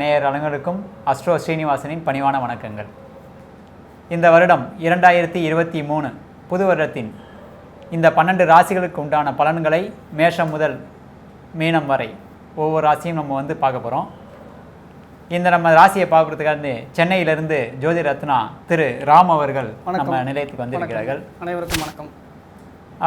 நேயர் அனைவருக்கும் அஸ்ட்ரோ ஸ்ரீனிவாசனின் பணிவான வணக்கங்கள். இந்த வருடம் 2023 புது வருடத்தின் இந்த 12 ராசிகளுக்கு உண்டான பலன்களை மேஷம் முதல் மீனம் வரை ஒவ்வொரு ராசியும் நம்ம பார்க்க போகிறோம். இந்த நம்ம ராசியை பார்க்குறதுக்காக சென்னையிலிருந்து ஜோதி ரத்னா திரு ராம் அவர்கள் நம்ம நிலையத்துக்கு வந்திருக்கிறார்கள். அனைவருக்கும் வணக்கம்.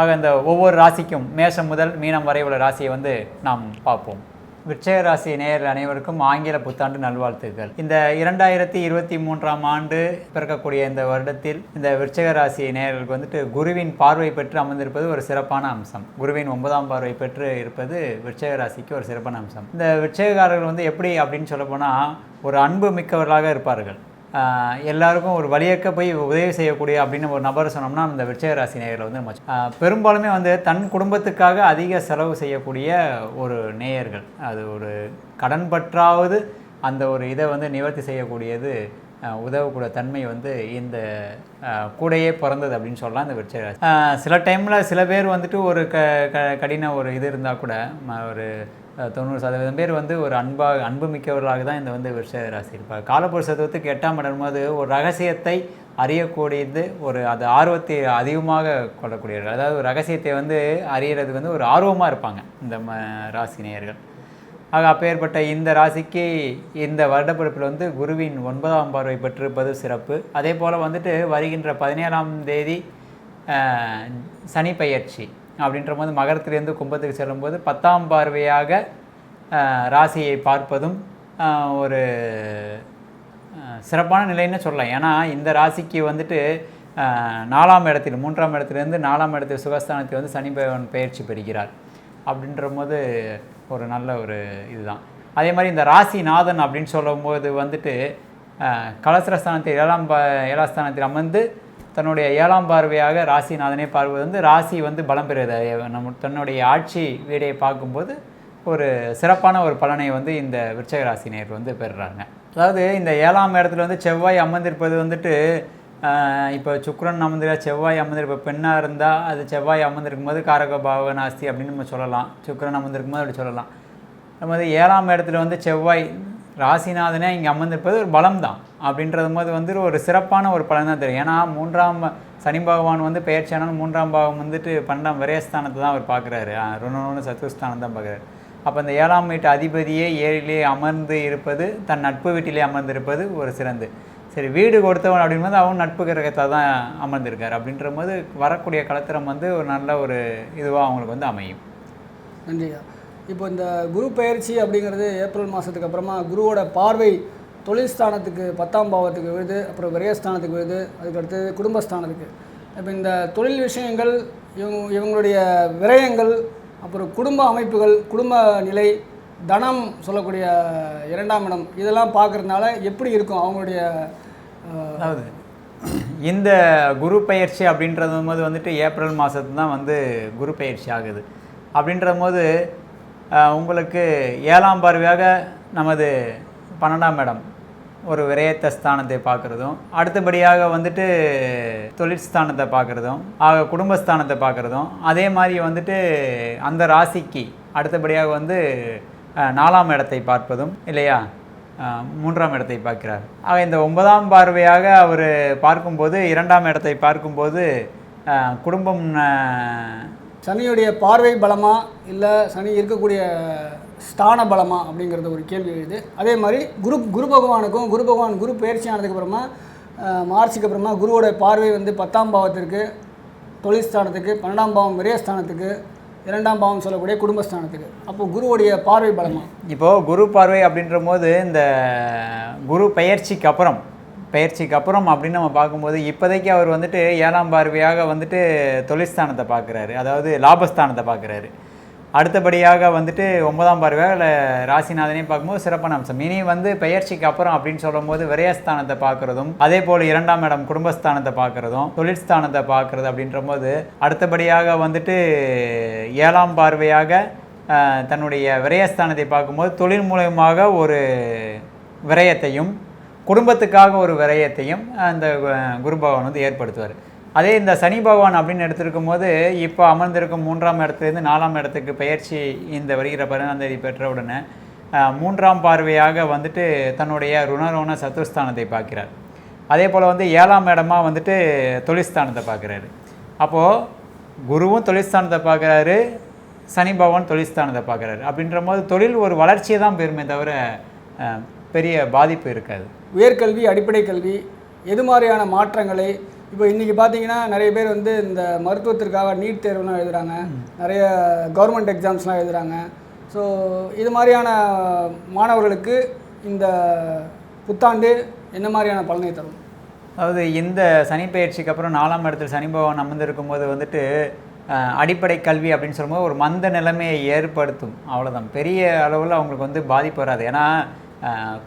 ஆக இந்த ஒவ்வொரு ராசிக்கும் மேஷம் முதல் மீனம் வரை உள்ள ராசியை நாம் பார்ப்போம். விருச்சிக ராசி நேயர்கள் அனைவருக்கும் ஆங்கில புத்தாண்டு நல்வாழ்த்துக்கள். இந்த 2023ஆம் ஆண்டு பிறக்கக்கூடிய இந்த வருடத்தில் இந்த விருச்சிக ராசி நேயர்களுக்கு குருவின் பார்வை பெற்று அமர்ந்திருப்பது ஒரு சிறப்பான அம்சம். குருவின் 9ஆம் பார்வை பெற்று இருப்பது விருச்சிக ராசிக்கு ஒரு சிறப்பான அம்சம். இந்த விருச்சிகக்காரர்கள் எப்படி அப்படின்னு சொல்ல போனால் ஒரு அன்பு மிக்கவர்களாக இருப்பார்கள். எல்லாருக்கும் ஒரு வழியக்க போய் உதவி செய்யக்கூடிய அப்படின்னு ஒரு நபர் சொன்னோம்னா அந்த விருச்சிக ராசி நேயர்கள் நம்ம பெரும்பாலுமே தன் குடும்பத்துக்காக அதிக செலவு செய்யக்கூடிய ஒரு நேயர்கள். அது ஒரு கடன் பற்றாவது அந்த ஒரு இதை நிவர்த்தி செய்யக்கூடியது உதவக்கூடிய தன்மை இந்த கூடையே பிறந்தது அப்படின்னு சொல்லலாம் இந்த விருச்சிக ராசி. சில டைமில் சில பேர் ஒரு கடின ஒரு இது இருந்தால் கூட ஒரு 90% பேர் ஒரு அன்பு மிக்கவர்களாக தான் இந்த விருச்சிக ராசி இருப்பாங்க. காலப்புருஷ தத்துவத்துக்கு 8ஆம் இடம் ஒரு ரகசியத்தை அறியக்கூடியது, அது ஆர்வத்தை அதிகமாக கொள்ளக்கூடியவர்கள். அதாவது ஒரு ரகசியத்தை அறியறது ஒரு ஆர்வமாக இருப்பாங்க இந்த ராசி நேயர்கள். ஆக அப்பேற்பட்ட இந்த ராசிக்கு இந்த வருடப்பிறப்பில் குருவின் 9ஆம் பார்வை பெற்றிருப்பது சிறப்பு. அதே போல் வருகின்ற 17ஆம் தேதி சனி பெயர்ச்சி அப்படின்ற போது மகரத்திலிருந்து கும்பத்துக்கு செல்லும்போது 10ஆம் பார்வையாக ராசியை பார்ப்பதும் ஒரு சிறப்பான நிலைன்னு சொல்லலாம். ஏன்னா இந்த ராசிக்கு 4ஆம் இடத்தில் 3ஆம் இடத்துலேருந்து 4ஆம் இடத்தில் சுகஸ்தானத்தில் சனி பகவான் பெயர்ச்சி பெறுகிறார் அப்படின்ற போது ஒரு நல்ல ஒரு இதுதான். அதே மாதிரி இந்த ராசிநாதன் அப்படின்னு சொல்லும்போது கலசரஸ்தானத்தில் 7ஆம் ஸ்தானத்தில் அமர்ந்து தன்னுடைய 7ஆம் பார்வையாக ராசிநாதனை பார்ப்பது ராசி பலம் பெறுவது. நம்ம தன்னுடைய ஆட்சி வீடையை பார்க்கும்போது ஒரு சிறப்பான ஒரு பலனை இந்த விருச்சிக ராசி நேயர் பெறுறாங்க. அதாவது இந்த 7ஆம் இடத்துல செவ்வாய் அமர்ந்திருப்பது இப்போ சுக்கிரன் செவ்வாய் அமர்ந்திருப்ப பெண்ணாக இருந்தால் அது செவ்வாய் அமர்ந்திருக்கும் போது காரக பாவ நாஸ்தி அப்படின்னு நம்ம சொல்லலாம். சுக்கிரன் அமர்ந்திருக்கும் போது அப்படி சொல்லலாம். நம்ம 7ஆம் இடத்துல செவ்வாய் ராசிநாதனே இங்கே அமர்ந்திருப்பது ஒரு பலம் தான் அப்படின்றது போது ஒரு சிறப்பான ஒரு பலன் தான் தெரியும். ஏன்னா 3ஆம் சனி பகவான் பெயர்ச்சியானாலும் 3ஆம் பாவம் 12ஆம் விரயஸ்தானத்தை தான் அவர் பார்க்குறாரு. ருண சத்துஸ்தானம் தான் பார்க்குறாரு. அப்போ இந்த 7ஆம் வீட்டு அதிபதியே 7லே அமர்ந்து இருப்பது, தன் நட்பு வீட்டிலே அமர்ந்திருப்பது ஒரு சிறந்து. சரி, வீடு கொடுத்தவன் அப்படின்போது அவன் நட்பு கிரகத்தை தான் அமர்ந்திருக்கார் அப்படின்ற போது வரக்கூடிய கலத்திரம் ஒரு நல்ல ஒரு இதுவாக அவங்களுக்கு அமையும். நன்றியா. இப்போ இந்த குரு பயிற்சி அப்படிங்கிறது ஏப்ரல் மாதத்துக்கு அப்புறமா குருவோட பார்வை தொழில் ஸ்தானத்துக்கு 10ஆம் பாவத்துக்கு விழுது, அப்புறம் விரயஸ்தானத்துக்கு விழுது, அதுக்கடுத்து குடும்பஸ்தானத்துக்கு. இப்போ இந்த தொழில் விஷயங்கள் இவங்களுடைய விரயங்கள், அப்புறம் குடும்ப அமைப்புகள், குடும்ப நிலை, தனம் சொல்லக்கூடிய 2ஆம் இடம், இதெல்லாம் பார்க்குறதுனால எப்படி இருக்கும் அவங்களுடைய? அதாவது இந்த குரு பயிற்சி அப்படின்றது போது ஏப்ரல் மாதத்து தான் குரு பயிற்சி ஆகுது. அப்படின்ற போது உங்களுக்கு 7ஆம் பார்வையாக நமது 12ஆம் இடம் ஒரு விரயத்த ஸ்தானத்தை பார்க்குறதும், அடுத்தபடியாக தொழிற்ஸ்தானத்தை பார்க்குறதும், ஆக குடும்பஸ்தானத்தை பார்க்குறதும், அதே மாதிரி அந்த ராசிக்கு அடுத்தபடியாக 4ஆம் இடத்தை பார்ப்பதும் இல்லையா, 3ஆம் இடத்தை பார்க்கிறார். ஆக இந்த 9ஆம் பார்வையாக அவர் பார்க்கும்போது 2ஆம் இடத்தை பார்க்கும்போது குடும்பம். சனியுடைய பார்வை பலமா இல்லை சனி இருக்கக்கூடிய ஸ்தான பலமா அப்படிங்கிறது ஒரு கேள்வி எழுது. அதே மாதிரி குரு பகவானுக்கும் குரு பயிற்சி ஆனதுக்கப்புறமா மார்ச்சுக்கு அப்புறமா குருவோட பார்வை 10ஆம் பாவத்திற்கு தொழில் ஸ்தானத்துக்கு, 12ஆம் பாவம் விரயஸ்தானத்துக்கு, 2ஆம் பாவம் சொல்லக்கூடிய குடும்பஸ்தானத்துக்கு. அப்போ குருவுடைய பார்வை பலமா? இப்போது குரு பார்வை அப்படின்ற போது இந்த குரு பயிற்சிக்கு அப்புறம் அப்படின்னு நம்ம பார்க்கும்போது இப்போதைக்கு அவர் 7ஆம் பார்வையாக தொழிற்ஸ்தானத்தை பார்க்குறாரு, அதாவது லாபஸ்தானத்தை பார்க்குறாரு. அடுத்தபடியாக 9ஆம் பார்வையாக ராசிநாதனே பார்க்கும்போது சிறப்பான அம்சம். இனி பெயர்ச்சிக்கு அப்புறம் அப்படின்னு சொல்லும் போது விரயஸ்தானத்தை பார்க்குறதும், அதே போல் 2ஆம் இடம் குடும்பஸ்தானத்தை பார்க்குறதும், தொழிற்ஸ்தானத்தை பார்க்குறது அப்படின்ற போது அடுத்தபடியாக 7ஆம் பார்வையாக தன்னுடைய விரயஸ்தானத்தை பார்க்கும்போது தொழில் மூலமாக ஒரு விரயத்தையும் குடும்பத்துக்காக ஒரு விரயத்தையும் அந்த குரு பகவான் ஏற்படுத்துவார். அதே இந்த சனி பகவான் அப்படின்னு எடுத்திருக்கும் போது இப்போ அமர்ந்திருக்கும் 3ஆம் இடத்துலேருந்து 4ஆம் இடத்துக்கு பெயர்ச்சி இந்த வருகிற 12ஆம் தேதி பெற்ற உடனே 3ஆம் பார்வையாக வந்துட்டு தன்னுடைய ருணரோண சத்துருஸ்தானத்தை பார்க்கிறார். அதே போல் வந்து 7ஆம் இடமா வந்துட்டு தொழில்ஸ்தானத்தை பார்க்குறாரு. அப்போது குருவும் தொழில்ஸ்தானத்தை பார்க்குறாரு, சனி பகவான் தொழில்ஸ்தானத்தை பார்க்குறாரு. அப்படின்ற போது தொழில் ஒரு வளர்ச்சியை தான் பெறுமே தவிர பெரிய பாதிப்பு இருக்காது. உயர்கல்வி, அடிப்படை கல்வி எது மாதிரியான மாற்றங்களை இப்போ இன்றைக்கி பார்த்தீங்கன்னா நிறைய பேர் வந்து இந்த மருத்துவத்திற்காக நீட் தேர்வுலாம் எழுதுகிறாங்க, நிறைய கவர்மெண்ட் எக்ஸாம்ஸ்லாம் எழுதுகிறாங்க. ஸோ இது மாதிரியான மாணவர்களுக்கு இந்த புத்தாண்டு என்ன மாதிரியான பலனை தரும்? அதாவது இந்த சனி பயிற்சிக்கு அப்புறம் 4ஆம் இடத்தில் சனி பகவான் அமர்ந்திருக்கும் போது வந்துட்டு அடிப்படை கல்வி அப்படின்னு சொல்லும்போது ஒரு மந்த நிலைமையை ஏற்படுத்தும். அவ்வளோதான், பெரிய அளவில் அவங்களுக்கு வந்து பாதிப்பு வராது. ஏன்னா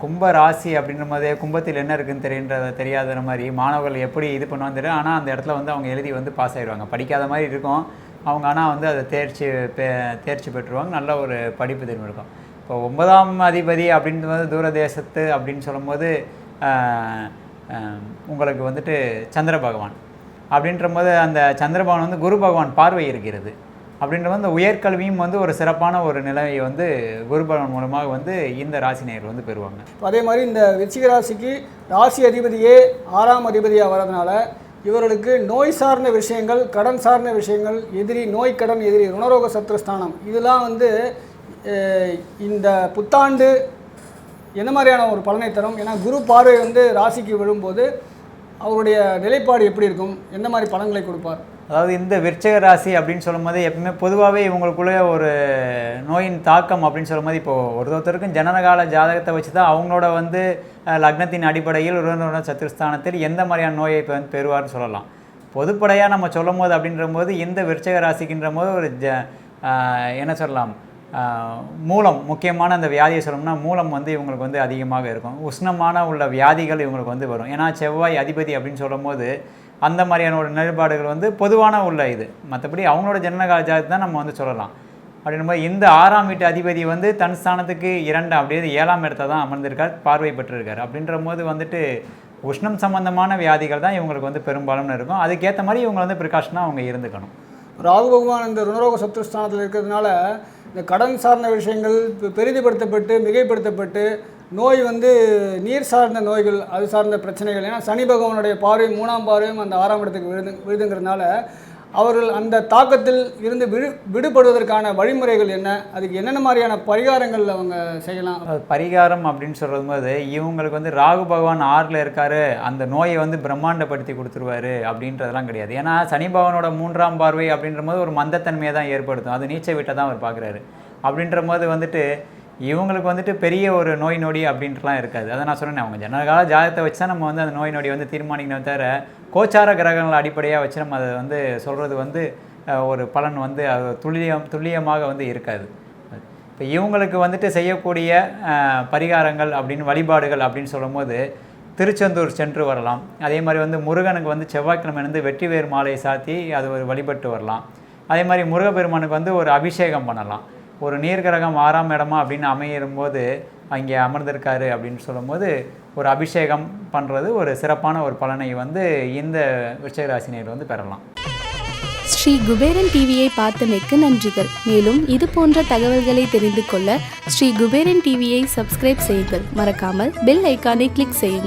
கும்ப ராசி அப்படின்ற போதே கும்பத்தில் என்ன இருக்குதுன்னு தெரியாத மாதிரி மாணவர்கள் எப்படி இது பண்ணுவாங்க தெரியும். ஆனால் அந்த இடத்துல வந்து அவங்க எழுதி வந்து பாஸ் ஆகிடுவாங்க. படிக்காத மாதிரி இருக்கும் அவங்க, ஆனால் வந்து அதை தேர்ச்சி பெற்றுருவாங்க. நல்ல ஒரு படிப்பு திறன் இருக்கும். இப்போ 9ஆம் அதிபதி அப்படின்றது வந்து தூரதேசத்து அப்படின்னு சொல்லும்போது உங்களுக்கு வந்துட்டு சந்திர பகவான் அப்படின்ற போது அந்த சந்திர பகவான் வந்து குரு பகவான் பார்வை இருக்கிறது. அப்படின்ற வந்து உயர்கல்வியும் வந்து ஒரு சிறப்பான ஒரு நிலையை வந்து குரு பகவான் மூலமாக வந்து இந்த ராசினியர்கள் வந்து பெறுவாங்க. அதே மாதிரி இந்த விருச்சிக ராசிக்கு ராசி அதிபதியே 6ஆம் அதிபதியாக வரதுனால இவர்களுக்கு நோய் சார்ந்த விஷயங்கள், கடன் சார்ந்த விஷயங்கள், எதிரி, நோய் கடன் எதிரி, ருணரோக சத்ருஸ்தானம், இதெல்லாம் வந்து இந்த புத்தாண்டு என்ன மாதிரியான ஒரு பலனை தரும்? ஏன்னா குரு பார்வை வந்து ராசிக்கு விழும்போது அவருடைய நிலைப்பாடு எப்படி இருக்கும், என்ன மாதிரி பலன்களை கொடுப்பார்? அதாவது இந்த விருச்சிக ராசி அப்படின்னு சொல்லும்போது எப்பவுமே பொதுவாகவே இவங்களுக்குள்ளே ஒரு நோயின் தாக்கம் அப்படின்னு சொல்லும்போது இப்போது ஒருத்தருக்கும் ஜனனகால ஜாதகத்தை வச்சு தான் அவங்களோட வந்து லக்னத்தின் அடிப்படையில் ருணரோண சத்துருஸ்தானத்தில் எந்த மாதிரியான நோயை இப்போ வந்து பெறுவார்னு சொல்லலாம். பொதுப்படையாக நம்ம சொல்லும் போது அப்படின்ற போது இந்த விருச்சிக ராசிக்கின்ற போது ஒரு என்ன சொல்லலாம், மூலம் முக்கியமான அந்த வியாதியை சொல்லணும்னா மூலம் வந்து இவங்களுக்கு வந்து அதிகமாக இருக்கும். உஷ்ணமான உள்ள வியாதிகள் இவங்களுக்கு வந்து வரும். ஏன்னா செவ்வாய் அதிபதி அப்படின்னு சொல்லும் போது அந்த மாதிரியான ஒரு நிலைப்பாடுகள் வந்து பொதுவான உள்ள இது. மற்றபடி அவங்களோட ஜனனகால ஜாதகத்தை தான் நம்ம வந்து சொல்லலாம். அப்படின்னும் போது இந்த 6ஆம் வீட்டு அதிபதி வந்து தன் ஸ்தானத்துக்கு 2 அப்படியே 7ஆம் இடத்த தான் அமர்ந்திருக்கார், பார்வை பெற்றிருக்கார். அப்படின்ற போது வந்துட்டு உஷ்ணம் சம்பந்தமான வியாதிகள் தான் இவங்களுக்கு வந்து பெரும்பாலும் இருக்கும். அதுக்கேற்ற மாதிரி இவங்க வந்து ப்ரிகாஷனாக அவங்க இருந்துக்கணும். ராகு பகவான் இந்த ருணரோக சத்ருஸ்தானத்தில் இருக்கிறதுனால இந்த கடன் சார்ந்த விஷயங்கள் பெரிதுபடுத்தப்பட்டு மிகைப்படுத்தப்பட்டு நோய் வந்து நீர் சார்ந்த நோய்கள், அது சார்ந்த பிரச்சனைகள். ஏன்னா சனி பகவானுடைய பார்வை 3ஆம் பார்வையும் அந்த 6ஆம் இடத்துக்கு விழுதுங்கிறதுனால அவர்கள் அந்த தாக்கத்தில் இருந்து விடுபடுவதற்கான வழிமுறைகள் என்ன, அதுக்கு என்னென்ன மாதிரியான பரிகாரங்கள் அவங்க செய்யலாம்? பரிகாரம் அப்படின்னு சொல்கிறது போது இவங்களுக்கு வந்து ராகு பகவான் 6ல் இருக்கார், அந்த நோயை வந்து பிரம்மாண்டப்படுத்தி கொடுத்துருவாரு அப்படின்றதெல்லாம் கிடையாது. ஏன்னா சனி பகவானோட 3ஆம் பார்வை அப்படின்ற போது ஒரு மந்தத்தன்மையை தான் ஏற்படுத்தும். அது நீச்ச வீட்டை தான் அவர் பார்க்குறாரு. அப்படின்ற போது வந்துட்டு இவங்களுக்கு வந்துட்டு பெரிய ஒரு நோய் நொடி அப்படின்ட்டுலாம் இருக்காது. அதை நான் சொன்னேன், அவங்க ஜனகால ஜாதகத்தை வச்சு தான் நம்ம வந்து அந்த நோய் நொடி வந்து தீர்மானிக்கணும் தவிர கோச்சார கிரகங்களை அடிப்படையாக வச்சு நம்ம அதை வந்து சொல்கிறது வந்து ஒரு பலன் வந்து அது துல்லியமாக வந்து இருக்காது. இப்போ இவங்களுக்கு வந்துட்டு செய்யக்கூடிய பரிகாரங்கள் அப்படின்னு வழிபாடுகள் அப்படின்னு சொல்லும்போது திருச்செந்தூர் சென்று வரலாம். அதே மாதிரி வந்து முருகனுக்கு வந்து செவ்வாய்க்கிழமை வெற்றிவேர் மாலையை சாத்தி அது ஒரு வழிபட்டு வரலாம். அதே மாதிரி முருகப்பெருமானுக்கு வந்து ஒரு அபிஷேகம் பண்ணலாம். ஒரு நீர்கிரகம் 6ஆம் இடமா அப்படின்னு அமையும்போது அங்கே அமர்ந்திருக்காரு அப்படின்னு சொல்லும்போது ஒரு அபிஷேகம் பண்ணுறது ஒரு சிறப்பான ஒரு பலனை வந்து இந்த விருச்சிக ராசினியர் வந்து பெறலாம். ஸ்ரீ குபேரன் டிவியை பார்த்தமைக்கு நன்றிகள். மேலும் இது போன்ற தகவல்களை தெரிந்து கொள்ள ஸ்ரீ குபேரன் டிவியை சப்ஸ்கிரைப் செய்யுங்கள். மறக்காமல் பெல் ஐக்கானை கிளிக் செய்யுங்கள்.